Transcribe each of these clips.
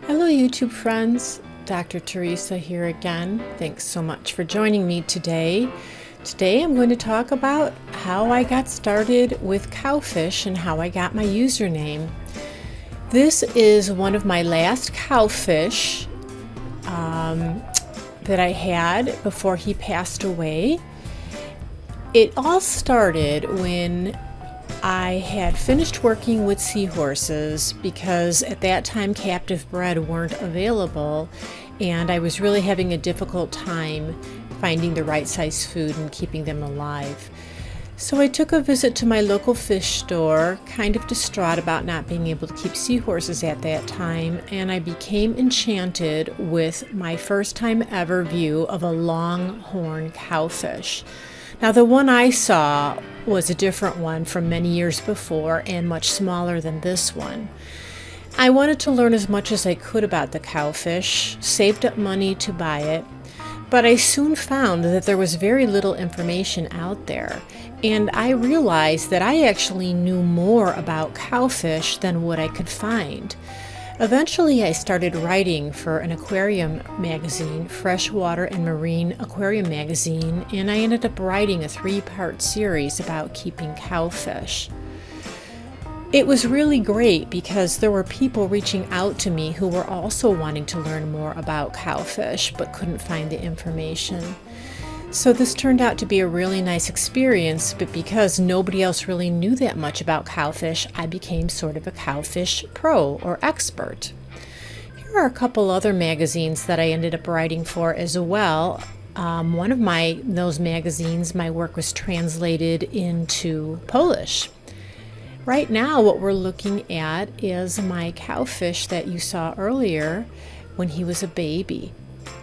Hello YouTube friends, Dr. Teresa here again. Thanks so much for joining me today. Today I'm going to talk about how I got started with Cowfish and how I got my username. This is one of my last cowfish that I had before he passed away. It all started when I had finished working with seahorses because at that time captive bred weren't available, and I was really having a difficult time finding the right size food and keeping them alive. So I took a visit to my local fish store, kind of distraught about not being able to keep seahorses at that time, and I became enchanted with my first time ever view of a longhorn cowfish. Now the one I saw was a different one from many years before and much smaller than this one. I wanted to learn as much as I could about the cowfish, saved up money to buy it, but I soon found that there was very little information out there, and I realized that I actually knew more about cowfish than what I could find. Eventually, I started writing for an aquarium magazine, Freshwater and Marine Aquarium Magazine, and I ended up writing a 3-part series about keeping cowfish. It was really great because there were people reaching out to me who were also wanting to learn more about cowfish but couldn't find the information. So this turned out to be a really nice experience, but because nobody else really knew that much about cowfish, I became sort of a cowfish pro or expert. Here are a couple other magazines that I ended up writing for as well. One of those magazines, my work was translated into Polish. Right now, what we're looking at is my cowfish that you saw earlier when he was a baby.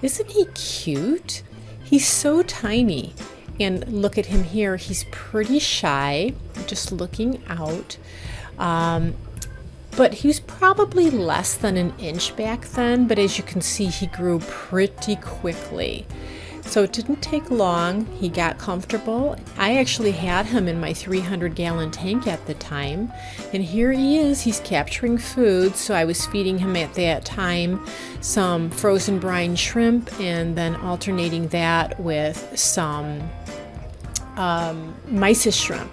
Isn't he cute? He's so tiny, and look at him here. He's pretty shy, just looking out, but he was probably less than an inch back then, but as you can see, he grew pretty quickly. So it didn't take long. He got comfortable. I actually had him in my 300-gallon tank at the time, and here he is. He's capturing food, so I was feeding him at that time some frozen brine shrimp and then alternating that with some mysis shrimp.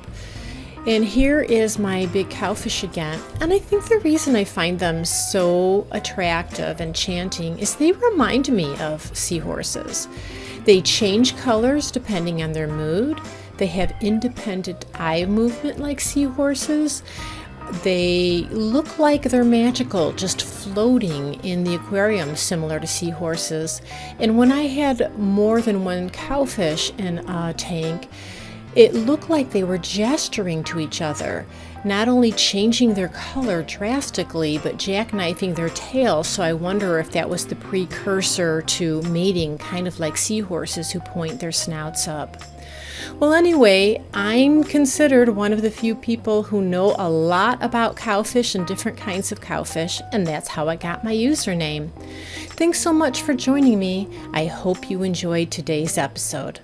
And here is my big cowfish again, and I think the reason I find them so attractive and enchanting is they remind me of seahorses. They change colors depending on their mood. They have independent eye movement like seahorses. They look like they're magical, just floating in the aquarium similar to seahorses. And when I had more than one cowfish in a tank, it looked like they were gesturing to each other, not only changing their color drastically, but jackknifing their tails. So I wonder if that was the precursor to mating, kind of like seahorses who point their snouts up. Well, anyway, I'm considered one of the few people who know a lot about cowfish and different kinds of cowfish, and that's how I got my username. Thanks so much for joining me. I hope you enjoyed today's episode.